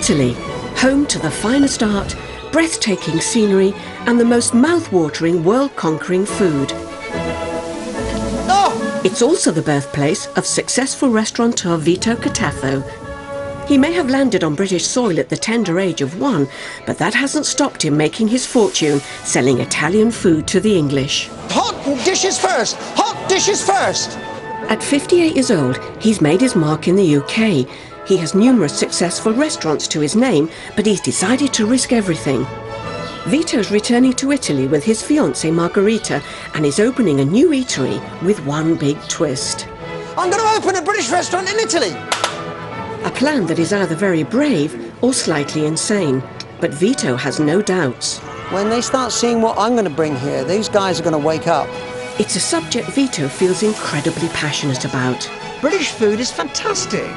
Italy, home to the finest art, breathtaking scenery and the most mouth-watering, world-conquering food. Oh! It's also the birthplace of successful restaurateur Vito Cataffo. He may have landed on British soil at the tender age of 1, but that hasn't stopped him making his fortune selling Italian food to the English. Hot dishes first! Hot dishes first! At 58 years old, he's made his mark in the UK. He has numerous successful restaurants to his name, but he's decided to risk everything. Vito's returning to Italy with his fiancee Margherita and is opening a new eatery with one big twist. I'm going to open a British restaurant in Italy! A plan that is either very brave or slightly insane, but Vito has no doubts. When they start seeing what I'm going to bring here, these guys are going to wake up. It's a subject Vito feels incredibly passionate about. British food is fantastic.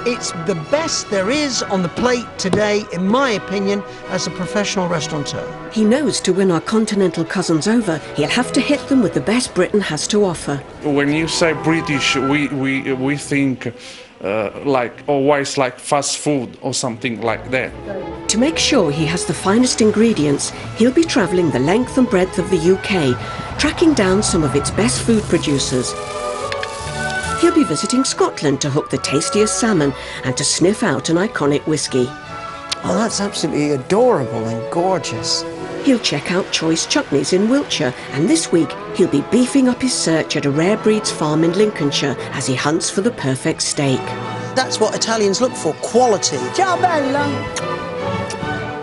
It's the best there is on the plate today, in my opinion, as a professional restaurateur. He knows to win our continental cousins over, he'll have to hit them with the best Britain has to offer. When you say British, we think like always like fast food or something like that. To make sure he has the finest ingredients, he'll be travelling the length and breadth of the UK, tracking down some of its best food producers. He'll be visiting Scotland to hook the tastiest salmon and to sniff out an iconic whisky. Oh, that's absolutely adorable and gorgeous. He'll check out choice chutneys in Wiltshire, and this week he'll be beefing up his search at a rare breeds farm in Lincolnshire as he hunts for the perfect steak. That's what Italians look for, quality. Ciao, bella!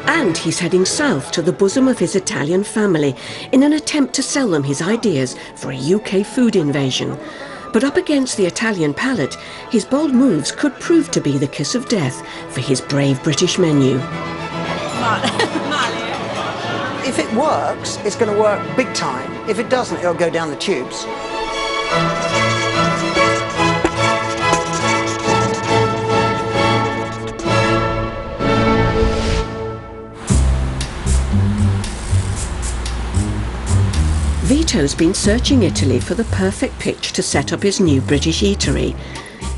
And he's heading south to the bosom of his Italian family in an attempt to sell them his ideas for a UK food invasion. But up against the Italian palate, his bold moves could prove to be the kiss of death for his brave British menu. If it works, it's going to work big time. If it doesn't, it'll go down the tubes. Vito's been searching Italy for the perfect pitch to set up his new British eatery.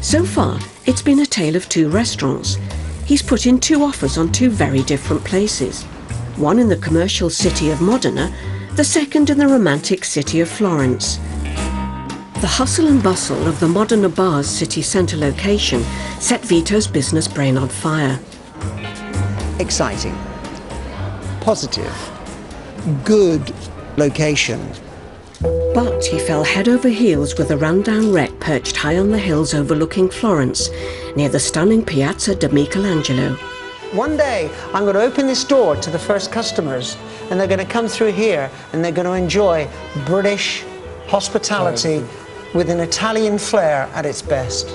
So far, it's been a tale of 2 restaurants. He's put in 2 offers on 2 very different places. One in the commercial city of Modena, the second in the romantic city of Florence. The hustle and bustle of the Modena bar's city centre location set Vito's business brain on fire. Exciting, positive, good location. But he fell head over heels with a rundown wreck perched high on the hills overlooking Florence, near the stunning Piazza di Michelangelo. One day, I'm going to open this door to the first customers, and they're going to come through here, and they're going to enjoy British hospitality with an Italian flair at its best.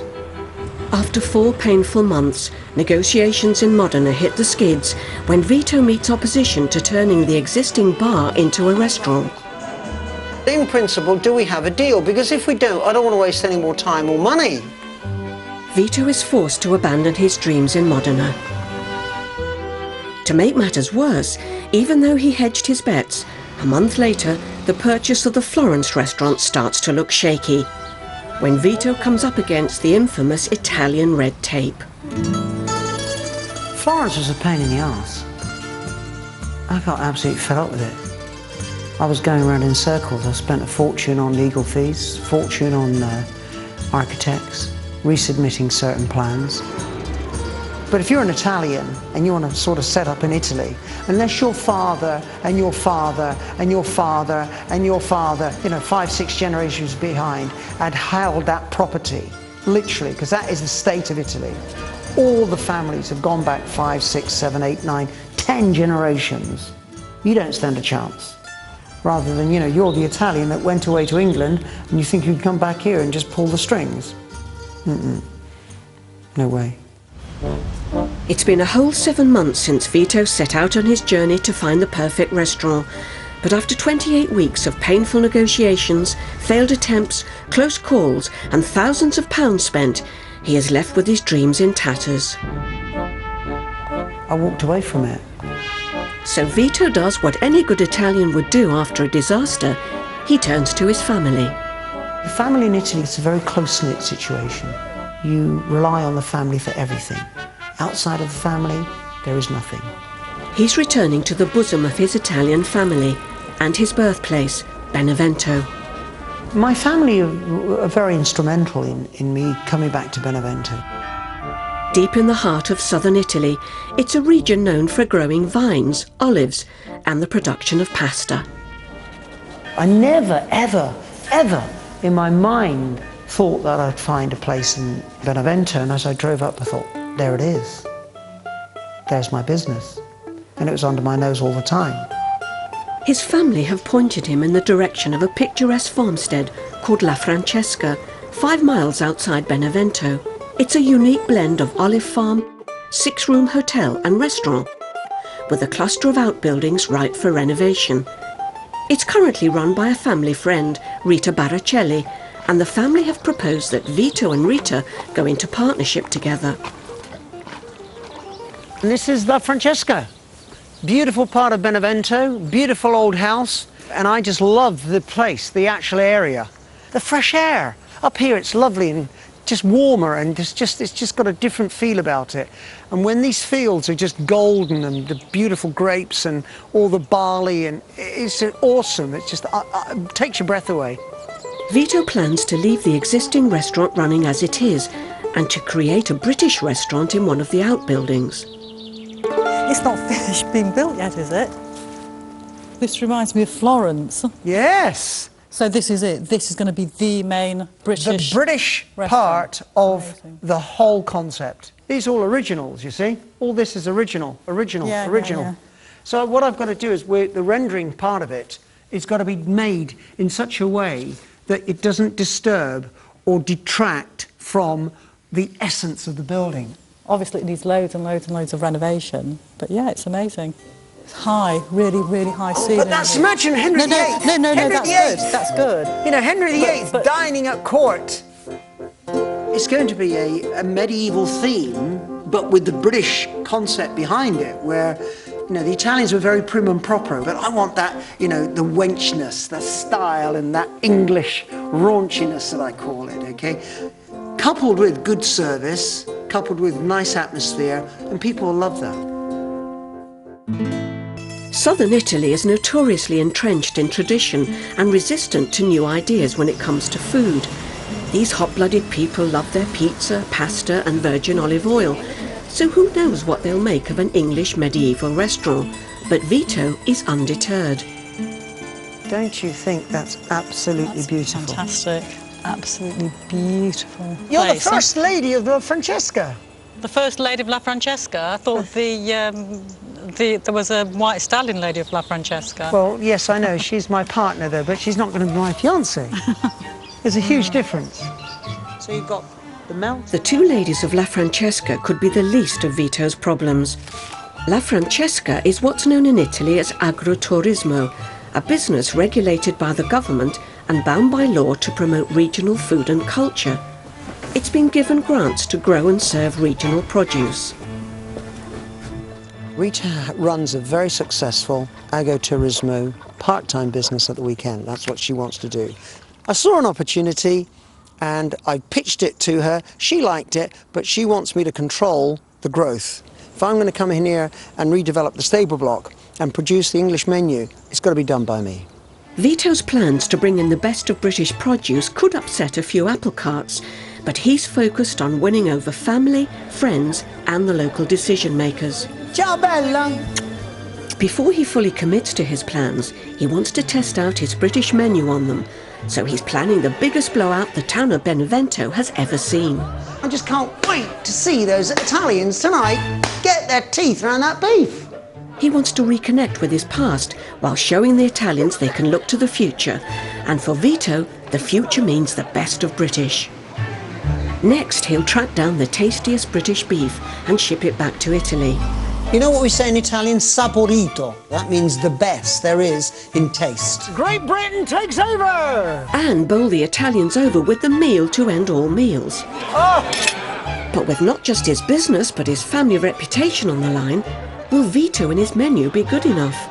After 4 painful months, negotiations in Modena hit the skids when Vito meets opposition to turning the existing bar into a restaurant. In principle, do we have a deal? Because if we don't, I don't want to waste any more time or money. Vito is forced to abandon his dreams in Modena. To make matters worse, even though he hedged his bets, a month later, the purchase of the Florence restaurant starts to look shaky, when Vito comes up against the infamous Italian red tape. Florence was a pain in the arse. I got absolutely fed up with it. I was going around in circles. I spent a fortune on legal fees, fortune on architects, resubmitting certain plans. But if you're an Italian and you want to sort of set up in Italy, unless your father and your father and your father and your father, 5, 6 generations behind, had held that property, literally, because that is the state of Italy. All the families have gone back 5, 6, 7, 8, 9, 10 generations. You don't stand a chance. Rather than, you're the Italian that went away to England and you think you can come back here and just pull the strings. No way. It's been a whole 7 months since Vito set out on his journey to find the perfect restaurant. But after 28 weeks of painful negotiations, failed attempts, close calls and thousands of pounds spent, he is left with his dreams in tatters. I walked away from it. So Vito does what any good Italian would do after a disaster. He turns to his family. The family in Italy is a very close-knit situation. You rely on the family for everything. Outside of the family, There is nothing. He's returning to the bosom of his Italian family and his birthplace, Benevento. My family are very instrumental in me coming back to Benevento. Deep in the heart of southern Italy, it's a region known for growing vines, olives, and the production of pasta. I never, ever, ever in my mind thought that I'd find a place in Benevento, and as I drove up I thought, there it is. There's my business. And it was under my nose all the time. His family have pointed him in the direction of a picturesque farmstead called La Francesca, 5 miles outside Benevento. It's a unique blend of olive farm, 6-room hotel and restaurant, with a cluster of outbuildings ripe for renovation. It's currently run by a family friend, Rita Barracelli, and the family have proposed that Vito and Rita go into partnership together. And this is La Francesca. Beautiful part of Benevento, beautiful old house, and I just love the place, the actual area. The fresh air. Up here it's lovely and just warmer, and it's just got a different feel about it. And when these fields are just golden and the beautiful grapes and all the barley, and it's awesome. It's just it takes your breath away. Vito plans to leave the existing restaurant running as it is and to create a British restaurant in one of the outbuildings. It's not finished being built yet, is it? This reminds me of Florence. Yes. So this is it. This is going to be the main British... The British restaurant. part of Amazing. the whole concept. These are all originals, you see? All this is original. Yeah. So what I've got to do is, the rendering part of it, it's got to be made in such a way that it doesn't disturb or detract from the essence of the building. Obviously it needs loads and loads and loads of renovation, but yeah, it's amazing. It's high, really, really high ceiling. But that's imagine Henry VIII. No, that's good. You know, Henry VIII dining at court. It's going to be a medieval theme, but with the British concept behind it, where, you know, the Italians were very prim and proper, but I want that, you know, the wenchness, the style, and that English raunchiness that I call it, okay? Coupled with good service, coupled with nice atmosphere, and people will love that. Southern Italy is notoriously entrenched in tradition and resistant to new ideas when it comes to food. These hot-blooded people love their pizza, pasta and virgin olive oil, so who knows what they'll make of an English medieval restaurant. But Vito is undeterred. Don't you think that's absolutely beautiful? Fantastic. Absolutely beautiful. You're the first lady of La Francesca. The first lady of La Francesca? I thought there was a white stallion lady of La Francesca. Well, yes, I know. She's my partner, though, but she's not going to be my fiancée. There's a huge difference. So you've got the mount. The 2 ladies of La Francesca could be the least of Vito's problems. La Francesca is what's known in Italy as agroturismo, a business regulated by the government and bound by law to promote regional food and culture. It's been given grants to grow and serve regional produce. Rita runs a very successful agroturismo part-time business at the weekend. That's what she wants to do. I saw an opportunity and I pitched it to her. She liked it, but she wants me to control the growth. If I'm going to come in here and redevelop the stable block and produce the English menu, it's got to be done by me. Vito's plans to bring in the best of British produce could upset a few apple carts, but he's focused on winning over family, friends and the local decision makers. Ciao, Bella! Before he fully commits to his plans, he wants to test out his British menu on them, so he's planning the biggest blowout the town of Benevento has ever seen. I just can't wait to see those Italians tonight get their teeth around that beef. He wants to reconnect with his past while showing the Italians they can look to the future. And for Vito, the future means the best of British. Next, he'll track down the tastiest British beef and ship it back to Italy. You know what we say in Italian? Saporito. That means the best there is in taste. Great Britain takes over! And bowl the Italians over with the meal to end all meals. Oh! But with not just his business, but his family reputation on the line, will Vito and his menu be good enough?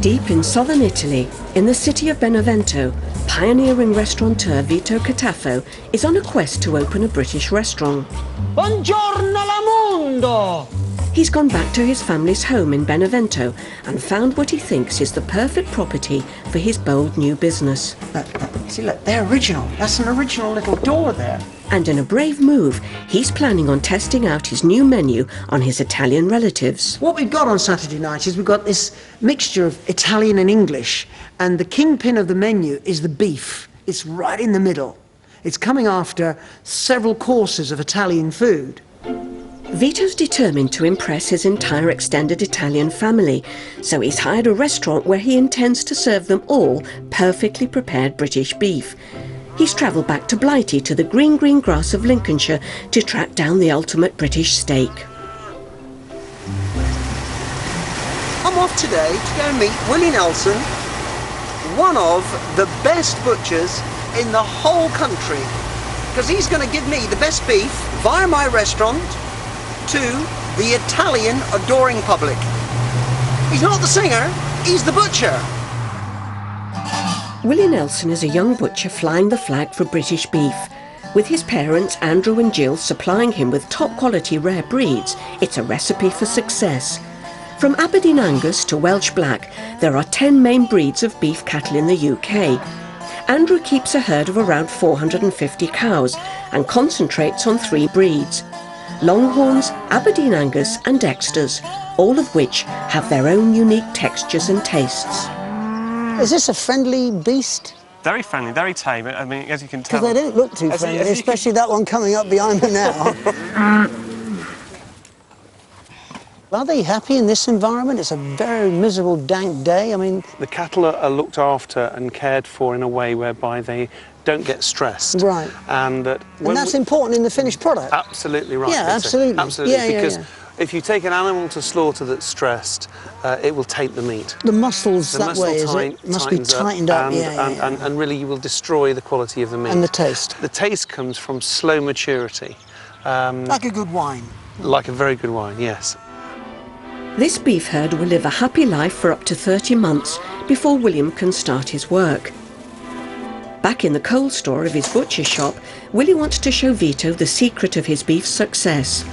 Deep in southern Italy, in the city of Benevento, pioneering restaurateur Vito Cataffo is on a quest to open a British restaurant. Buongiorno la mondo! He's gone back to his family's home in Benevento and found what he thinks is the perfect property for his bold new business. See, look, they're original. That's an original little door there. And in a brave move, he's planning on testing out his new menu on his Italian relatives. What we've got on Saturday night is we've got this mixture of Italian and English, and the kingpin of the menu is the beef. It's right in the middle. It's coming after several courses of Italian food. Vito's determined to impress his entire extended Italian family, so he's hired a restaurant where he intends to serve them all perfectly prepared British beef. He's travelled back to Blighty to the green grass of Lincolnshire to track down the ultimate British steak. I'm off today to go and meet Willie Nelson, one of the best butchers in the whole country, because he's going to give me the best beef via my restaurant to the Italian adoring public. He's not the singer, he's the butcher. Willie Nelson is a young butcher flying the flag for British beef. With his parents, Andrew and Jill, supplying him with top-quality rare breeds, it's a recipe for success. From Aberdeen Angus to Welsh Black, there are 10 main breeds of beef cattle in the UK. Andrew keeps a herd of around 450 cows and concentrates on 3 breeds: Longhorns, Aberdeen Angus and Dexters, all of which have their own unique textures and tastes. Is this a friendly beast? Very friendly, very tame. I mean, as you can tell. Because they don't look too friendly, especially that one coming up behind me now. Are they happy in this environment? It's a very miserable, dank day. I mean, The cattle are looked after and cared for in a way whereby they don't get stressed. Right. And that's important in the finished product. Absolutely right. Yeah, Rita. absolutely. Absolutely. Yeah, because yeah. if you take an animal to slaughter that's stressed, it will taint the meat. The muscles The that muscle way, is it? Must be tightens tightened up, and really you will destroy the quality of the meat. And the taste. The taste comes from slow maturity. Like a good wine. Like a very good wine, yes. This beef herd will live a happy life for up to 30 months before William can start his work. Back in the coal store of his butcher shop, Willie wants to show Vito the secret of his beef's success.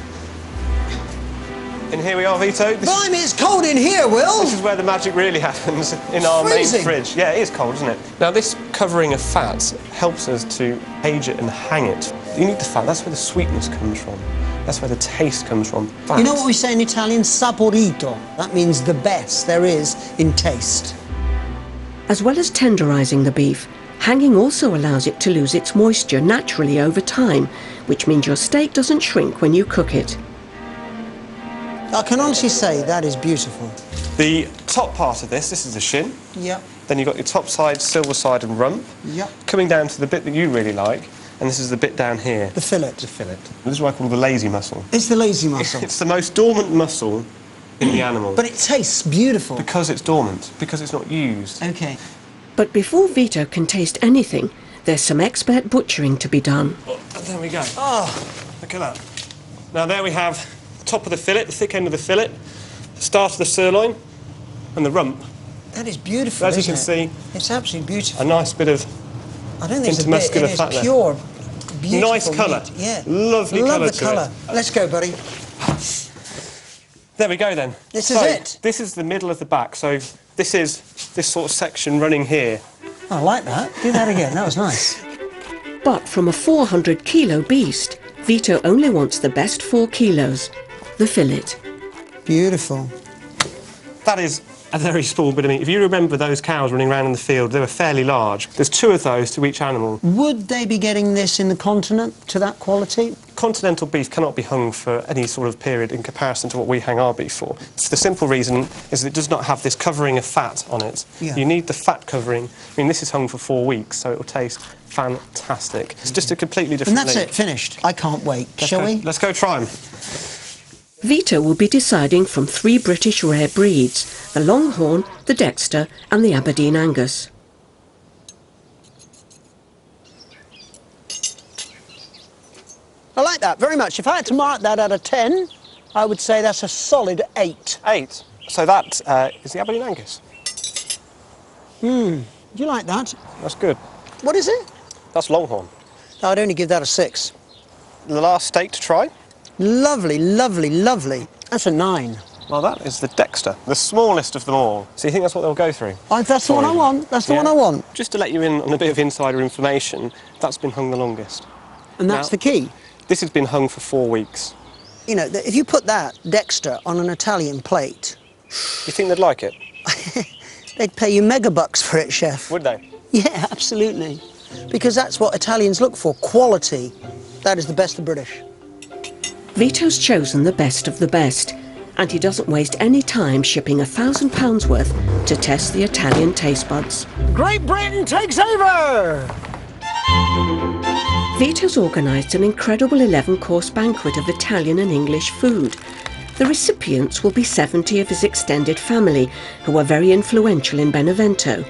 And here we are, Vito. Blimey, it's cold in here, Will! This is where the magic really happens, in our freezing. main fridge. Yeah, it is cold, isn't it? Now, this covering of fat helps us to age it and hang it. You need the fat, that's where the sweetness comes from. That's where the taste comes from. Fat. You know what we say in Italian? Saporito. That means the best there is in taste. As well as tenderising the beef, hanging also allows it to lose its moisture naturally over time, which means your steak doesn't shrink when you cook it. I can honestly say that is beautiful. The top part of this is the shin. Yep. Then you've got your top side, silver side and rump. Yep. Coming down to the bit that you really like, and this is the bit down here. The fillet. The fillet. This is what I call the lazy muscle. It's the lazy muscle. It's the most dormant muscle in the animal. But it tastes beautiful. Because it's dormant, because it's not used. Okay. But before Vito can taste anything, there's some expert butchering to be done. Oh, there we go. Oh, look at that. Now there we have the top of the fillet, the thick end of the fillet, the start of the sirloin, and the rump. That is beautiful, As you can isn't it? see, It's absolutely beautiful. a nice bit of I don't think it's a bit, intermuscular it fat is there. pure, beautiful Nice colour. meat. Yeah. Lovely Love colour the to colour. it. Let's go, buddy. There we go then. This is it. This is the middle of the back, so this is this sort of section running here. I like that. Do that again. That was nice. But from a 400-kilo beast, Vito only wants the best 4 kilos, the fillet. Beautiful. That is a very small bit of meat. If you remember those cows running around in the field, they were fairly large. There's 2 of those to each animal. Would they be getting this in the continent to that quality? Continental beef cannot be hung for any sort of period in comparison to what we hang our beef for. The simple reason is that it does not have this covering of fat on it. Yeah. You need the fat covering. I mean, this is hung for 4 weeks, so it will taste fantastic. It's just a completely different And that's meat. it, finished. I can't wait. Shall we? Let's go try them. Vito will be deciding from 3 British rare breeds, the Longhorn, the Dexter and the Aberdeen Angus. I like that very much. If I had to mark that out of 10, I would say that's a solid 8. 8. So that is the Aberdeen Angus. Do you like that? That's good. What is it? That's Longhorn. I'd only give that a 6. The last steak to try? Lovely, lovely, lovely. That's a 9. Well, that is the Dexter, the smallest of them all. So you think that's what they'll go through? That's the one I want. That's the one I want. Just to let you in on a bit of insider information, that's been hung the longest. And that's the key. This has been hung for 4 weeks. You know, if you put that Dexter on an Italian plate... You think they'd like it? They'd pay you megabucks for it, chef. Would they? Yeah, absolutely. Because that's what Italians look for, quality. That is the best of British. Vito's chosen the best of the best, and he doesn't waste any time shipping £1,000 worth to test the Italian taste buds. Great Britain takes over! Vito's organised an incredible 11-course banquet of Italian and English food. The recipients will be 70 of his extended family, who are very influential in Benevento.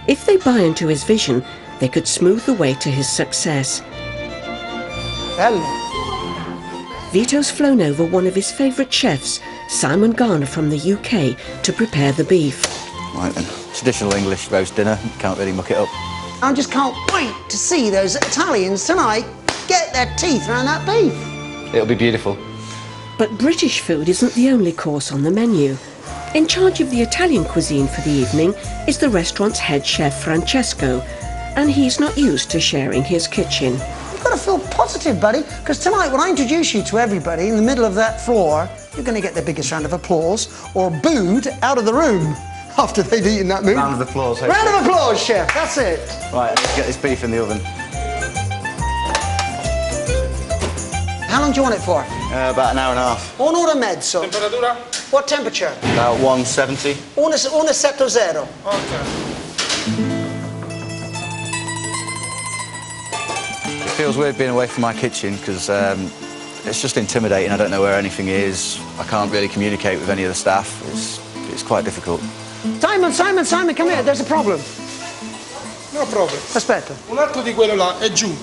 If they buy into his vision, they could smooth the way to his success. Hello. Vito's flown over one of his favourite chefs, Simon Garner from the UK, to prepare the beef. Right then, traditional English roast dinner, can't really muck it up. I just can't wait to see those Italians tonight get their teeth around that beef. It'll be beautiful. But British food isn't the only course on the menu. In charge of the Italian cuisine for the evening is the restaurant's head chef Francesco, and he's not used to sharing his kitchen. You've got to feel positive, buddy, because tonight when I introduce you to everybody in the middle of that floor, you're going to get the biggest round of applause or booed out of the room after they've eaten that meat. Round of applause. Hopefully. Round of applause, chef, that's it. Right, let's get this beef in the oven. How long do you want it for? About an hour and a half. Un'ora e mezzo. Temperatura? What temperature? About 170. 170. Ok. It feels weird being away from my kitchen because it's just intimidating. I don't know where anything is. I can't really communicate with any of the staff. It's quite difficult. Simon, come here, there's a problem. No problem. Aspetta. Un altro di quello là è giù.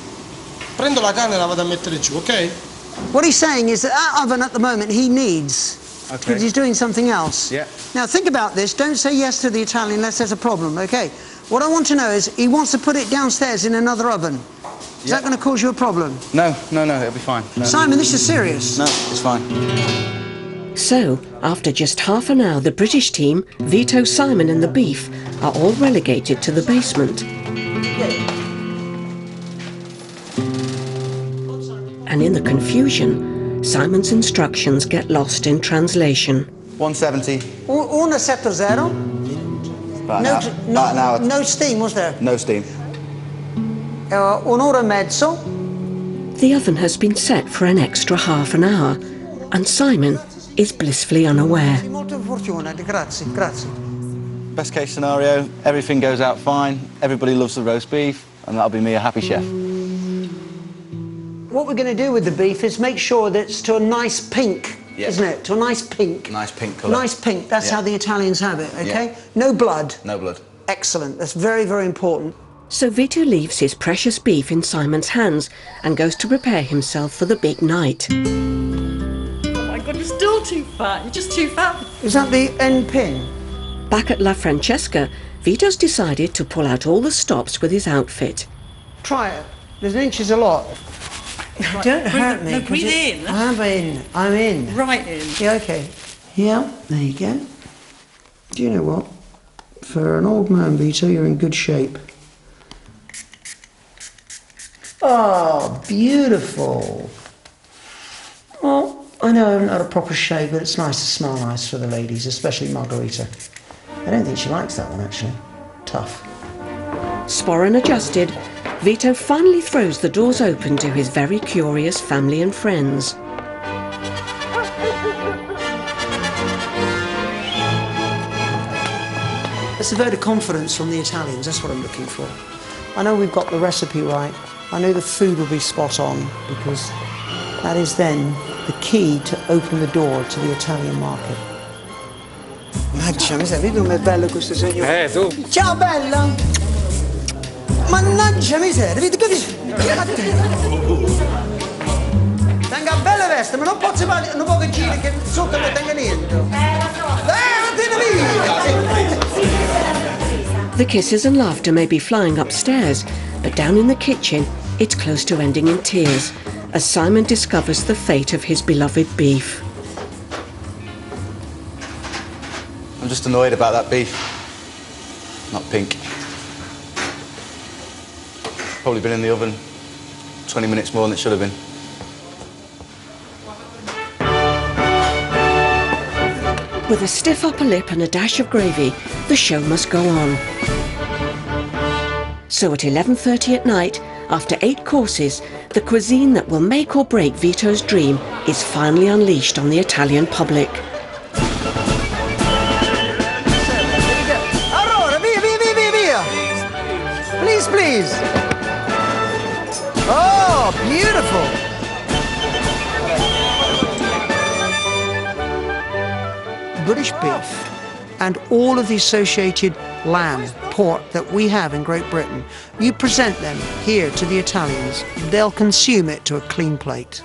Prendo la carne e la vado a mettere giù, ok? What he's saying is that oven at the moment he needs, because he's doing something else. Yeah. Now think about this, don't say yes to the Italian unless there's a problem, okay? What I want to know is he wants to put it downstairs in another oven. Is that going to cause you a problem? No, it'll be fine. No. Simon, this is serious. No, it's fine. So, after just half an hour, the British team, Vito, Simon and the beef, are all relegated to the basement. And in the confusion, Simon's instructions get lost in translation. 170. 170? About an hour. No steam, was there? No steam. Un'ora e mezzo. The oven has been set for an extra half an hour, and Simon is blissfully unaware. Molto fortuna, grazie. Best case scenario, everything goes out fine, everybody loves the roast beef, and that'll be me a happy chef. What we're going to do with the beef is make sure that it's to a nice pink, isn't it? To a nice pink. Nice pink colour. Nice pink, that's how the Italians have it, okay? Yeah. No blood. No blood. Excellent, that's very, very important. So Vito leaves his precious beef in Simon's hands and goes to prepare himself for the big night. Oh my God, you're still too fat. You're just too fat. Is that the end pin? Back at La Francesca, Vito's decided to pull out all the stops with his outfit. Try it. There's inches a lot. Don't hurt me. No, breathe in. I'm in. Right in. Yeah, okay. Yeah, there you go. Do you know what? For an old man, Vito, you're in good shape. Oh, beautiful. Well, I know I haven't had a proper shave, but it's nice to smell nice for the ladies, especially Margherita. I don't think she likes that one, actually. Tough. Sporran adjusted, Vito finally throws the doors open to his very curious family and friends. It's a vote of confidence from the Italians, that's what I'm looking for. I know we've got the recipe right. I know the food will be spot on, because that is then the key to open the door to the Italian market. Mannaggia miseria, vedi com'è bello questo signore? tu. Ciao bella! Mannaggia miseria, vedi così? Tenga belle veste, ma non posso fare un po' che giri che sotto non tenga niente. Non tiene via! The kisses and laughter may be flying upstairs, but down in the kitchen, it's close to ending in tears as Simon discovers the fate of his beloved beef. I'm just annoyed about that beef. Not pink. Probably been in the oven 20 minutes more than it should have been. With a stiff upper lip and a dash of gravy, the show must go on. So at 11:30 at night, after 8 courses, the cuisine that will make or break Vito's dream is finally unleashed on the Italian public. Allora, via, via, via, via, via! Please, please! Oh, beautiful! British beef and all of the associated lamb, pork that we have in Great Britain, you present them here to the Italians, they'll consume it to a clean plate.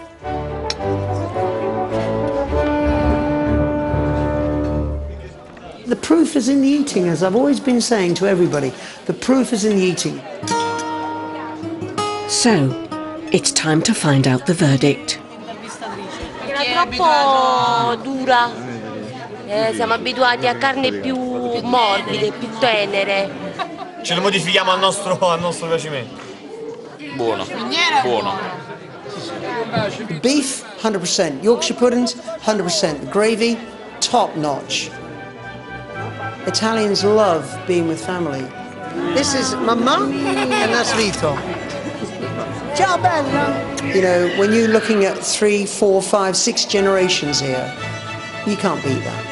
The proof is in the eating, as I've always been saying to everybody. The proof is in the eating. So, it's time to find out the verdict. Era troppo dura. Siamo abituati a carne più morbide, più tenere. Ce le modifichiamo al nostro piacimento. Buono. Buono. Beef, 100%. Yorkshire puddings, 100%. The gravy, top notch. Italians love being with family. This is Mamma, and that's Vito. Ciao, bella. You know, when you're looking at 3, 4, 5, 6 generations here, you can't beat that.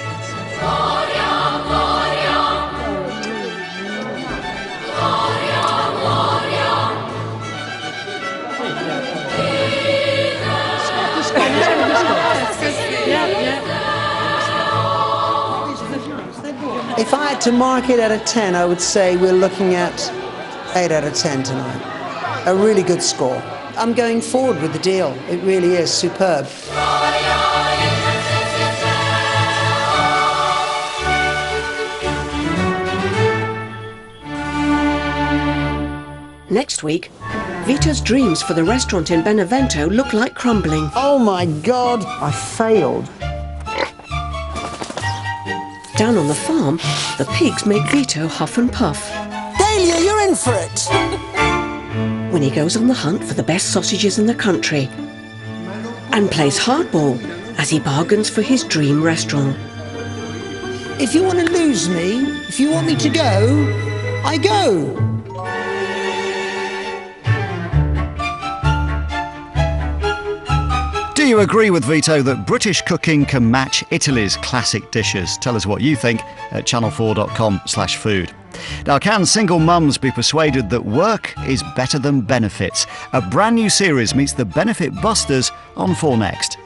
If I had to mark it out of 10, I would say we're looking at 8 out of 10 tonight. A really good score. I'm going forward with the deal. It really is superb. Next week, Vito's dreams for the restaurant in Benevento look like crumbling. Oh my God, I failed. Down on the farm, the pigs make Vito huff and puff. Dahlia, you're in for it. When he goes on the hunt for the best sausages in the country and plays hardball as he bargains for his dream restaurant. If you want to lose me, if you want me to go, I go. Do you agree with Vito that British cooking can match Italy's classic dishes? Tell us what you think at channel4.com/food. Now, can single mums be persuaded that work is better than benefits? A brand new series meets the benefit busters on 4 Next.